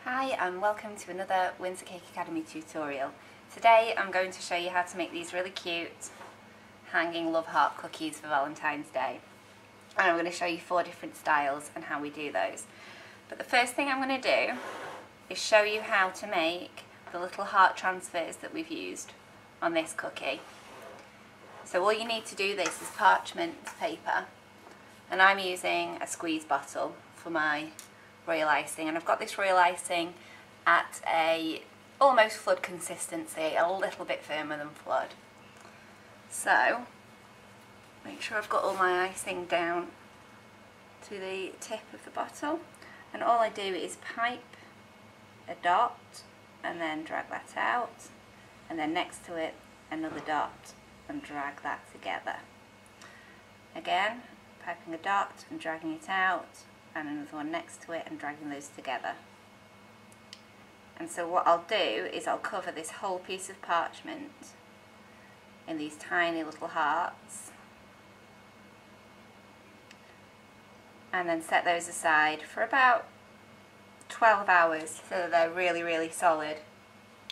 Hi and welcome to another Windsor Cake Academy tutorial. Today I'm going to show you how to make these really cute hanging love heart cookies for Valentine's Day. And I'm going to show you 4 different styles and how we do those. But the first thing I'm going to do is show you how to make the little heart transfers that we've used on this cookie. So all you need to do this is parchment paper, and I'm using a squeeze bottle for my royal icing, and I've got this royal icing at a almost flood consistency, a little bit firmer than flood. So make sure I've got all my icing down to the tip of the bottle, and all I do is pipe a dot and then drag that out, and then next to it another dot and drag that together. Again, piping a dot and dragging it out, and another one next to it and dragging those together. And so what I'll do is I'll cover this whole piece of parchment in these tiny little hearts, and then set those aside for about 12 hours so that they're really solid,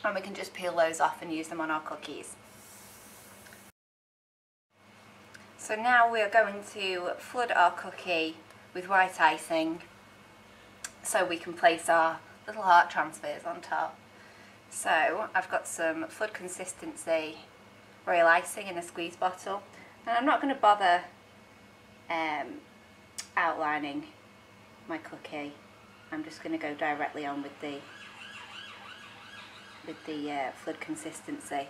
and we can just peel those off and use them on our cookies. So now we are going to flood our cookie with white icing so we can place our little heart transfers on top. So I've got some flood consistency royal icing in a squeeze bottle, and I'm not going to bother outlining my cookie. I'm just going to go directly on with the flood consistency,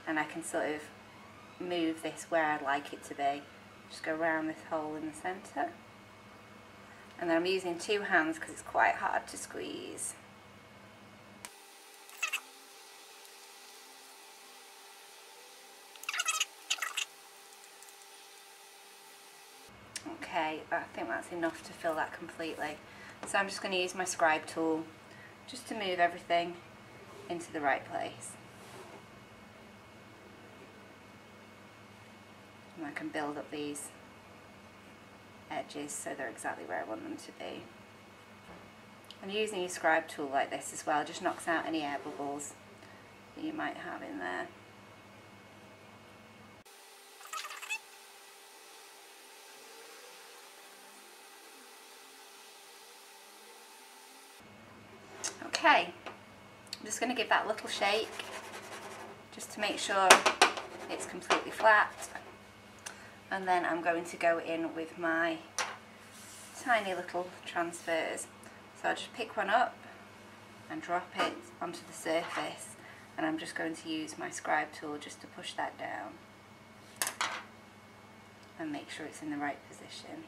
and I can sort of move this where I'd like it to be. Just go around this hole in the centre. And then I'm using 2 hands because it's quite hard to squeeze. Okay, I think that's enough to fill that completely. So I'm just going to use my scribe tool just to move everything into the right place. And I can build up these edges so they're exactly where I want them to be. And using your scribe tool like this as well just knocks out any air bubbles that you might have in there. Okay, I'm just going to give that a little shake just to make sure it's completely flat. And then I'm going to go in with my tiny little transfers. So I'll just pick one up and drop it onto the surface, and I'm just going to use my scribe tool just to push that down and make sure it's in the right position.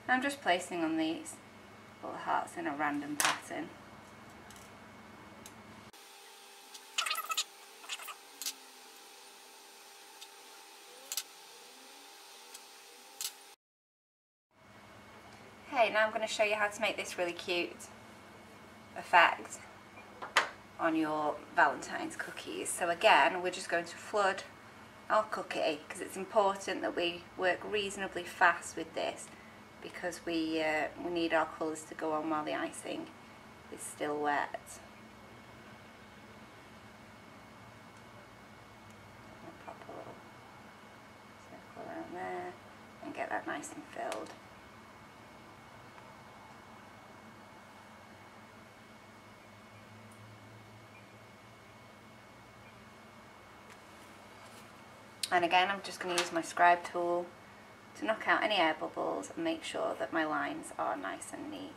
And I'm just placing on these little hearts in a random pattern. Okay, now I'm going to show you how to make this really cute effect on your Valentine's cookies. So again, we're just going to flood our cookie because it's important that we work reasonably fast with this, because we need our colours to go on while the icing is still wet. I'll pop a little circle around there and get that nice and filled. And again, I'm just going to use my scribe tool to knock out any air bubbles and make sure that my lines are nice and neat.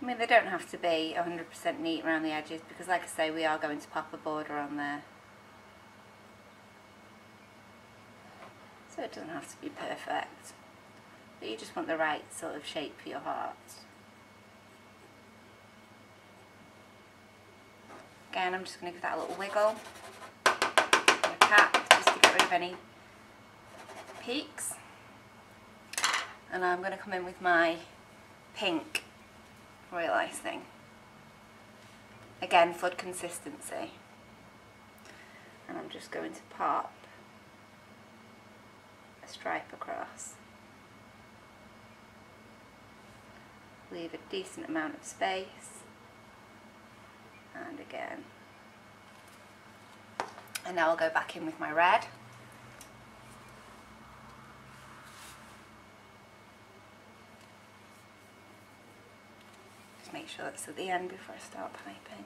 I mean, they don't have to be 100% neat around the edges because, like I say, we are going to pop a border on there. So it doesn't have to be perfect, but you just want the right sort of shape for your heart. Again, I'm just going to give that a little wiggle and a tap just to get rid of any peaks. And I'm going to come in with my pink royal icing. Again, flood consistency. And I'm just going to pop a stripe across. leave a decent amount of space, and again. And now I'll go back in with my red. Just make sure it's at the end before I start piping.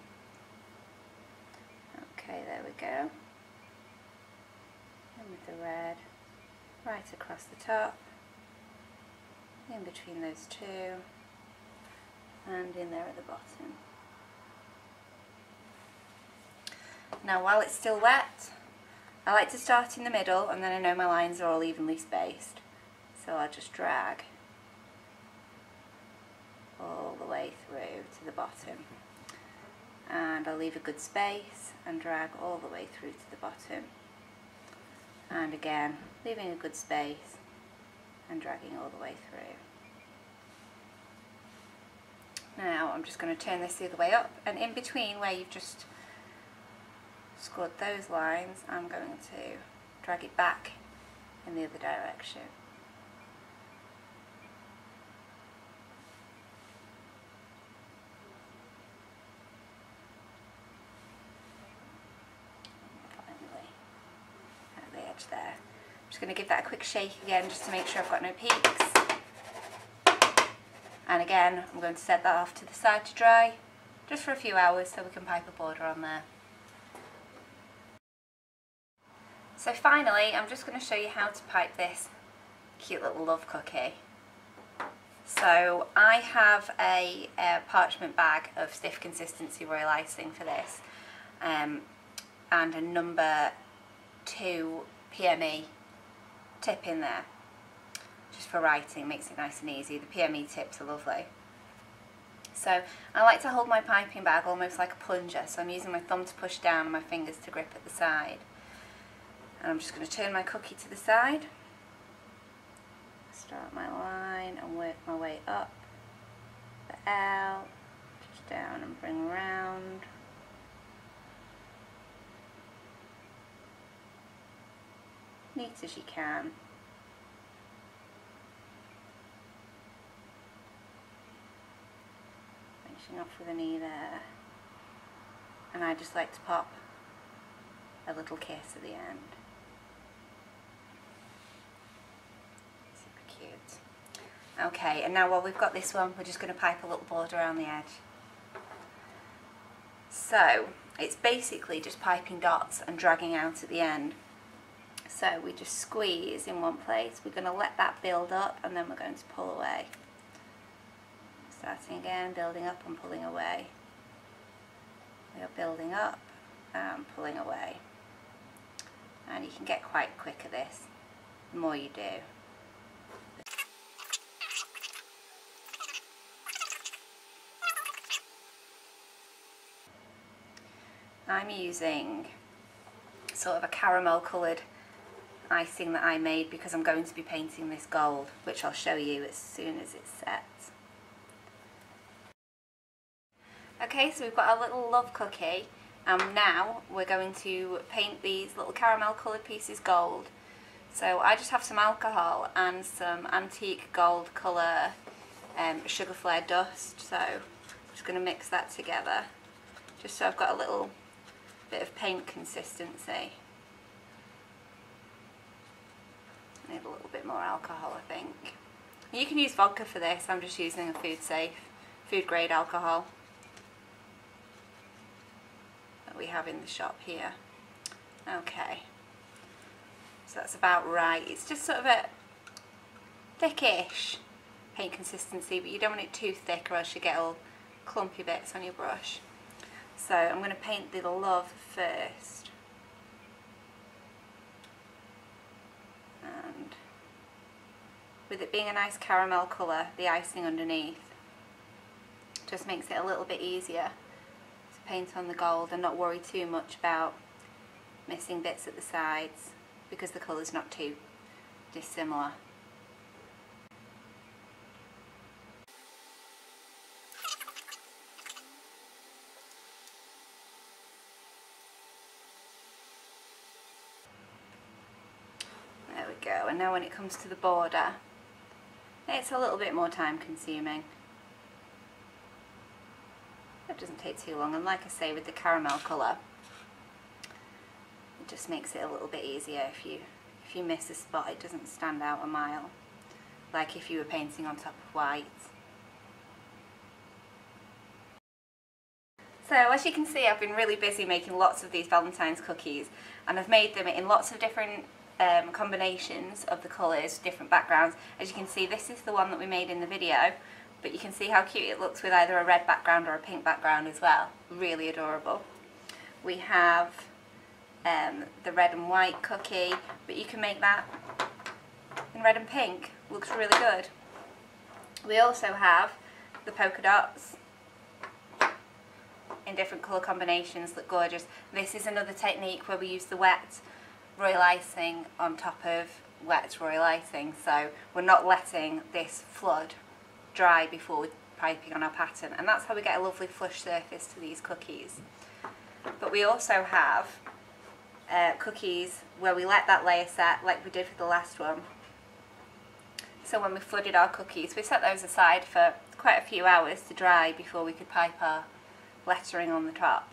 Okay, there we go. And with the red, right across the top, in between those two, and in there at the bottom. Now while it's still wet, I like to start in the middle, and then I know my lines are all evenly spaced. So I'll just drag all the way through to the bottom. And I'll leave a good space and drag all the way through to the bottom. And again, leaving a good space and dragging all the way through. Now I'm just going to turn this the other way up, and in between where you've just scored those lines, I'm going to drag it back in the other direction. Finally, at the edge there. I'm just going to give that a quick shake again just to make sure I've got no peaks. And again, I'm going to set that off to the side to dry, just for a few hours so we can pipe a border on there. So finally, I'm just going to show you how to pipe this cute little love cookie. So I have a parchment bag of stiff consistency royal icing for this, and a number 2 PME tip in there, just for writing, makes it nice and easy. The PME tips are lovely. So I like to hold my piping bag almost like a plunger, so I'm using my thumb to push down and my fingers to grip at the side. And I'm just going to turn my cookie to the side, start my line and work my way up the L, just down and bring around. Neat as you can. Finishing off with an E there. And I just like to pop a little kiss at the end. Okay, and now while we've got this one, we're just going to pipe a little border around the edge. So it's basically just piping dots and dragging out at the end. So we just squeeze in one place, we're going to let that build up, and then we're going to pull away. Starting again, building up and pulling away. We are building up and pulling away. And you can get quite quick at this, the more you do. I'm using sort of a caramel coloured icing that I made because I'm going to be painting this gold, which I'll show you as soon as it's set. Okay, so we've got our little love cookie, and now we're going to paint these little caramel coloured pieces gold. So I just have some alcohol and some antique gold colour sugar flare dust, so I'm just going to mix that together just so I've got a little bit of paint consistency. I need a little bit more alcohol, I think. You can use vodka for this, I'm just using a food grade alcohol that we have in the shop here. Okay, so that's about right. It's just sort of a thickish paint consistency, but you don't want it too thick or else you get all clumpy bits on your brush. So I'm going to paint the love first, and with it being a nice caramel colour, the icing underneath just makes it a little bit easier to paint on the gold and not worry too much about missing bits at the sides because the colour's not too dissimilar. There we go, and now when it comes to the border, it's a little bit more time consuming. doesn't take too long, and like I say, with the caramel colour, it just makes it a little bit easier. If you miss a spot, it doesn't stand out a mile, like if you were painting on top of white. So as you can see, I've been really busy making lots of these Valentine's cookies, and I've made them in lots of different combinations of the colours, different backgrounds. As you can see, this is the one that we made in the video, but you can see how cute it looks with either a red background or a pink background as well. Really adorable. We have the red and white cookie, but you can make that in red and pink. Looks really good. We also have the polka dots in different colour combinations. Look gorgeous. This is another technique where we use the wet royal icing on top of wet royal icing, so we're not letting this flood dry before we're piping on our pattern, and that's how we get a lovely flush surface to these cookies. But we also have cookies where we let that layer set like we did with the last one. So when we flooded our cookies, we set those aside for quite a few hours to dry before we could pipe our lettering on the top,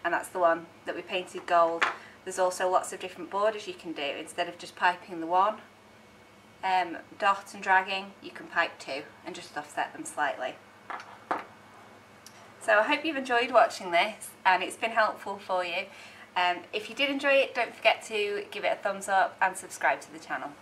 and that's the one that we painted gold. There's also lots of different borders you can do. Instead of just piping the one dot and dragging, you can pipe two and just offset them slightly. So I hope you've enjoyed watching this and it's been helpful for you. If you did enjoy it, don't forget to give it a thumbs up and subscribe to the channel.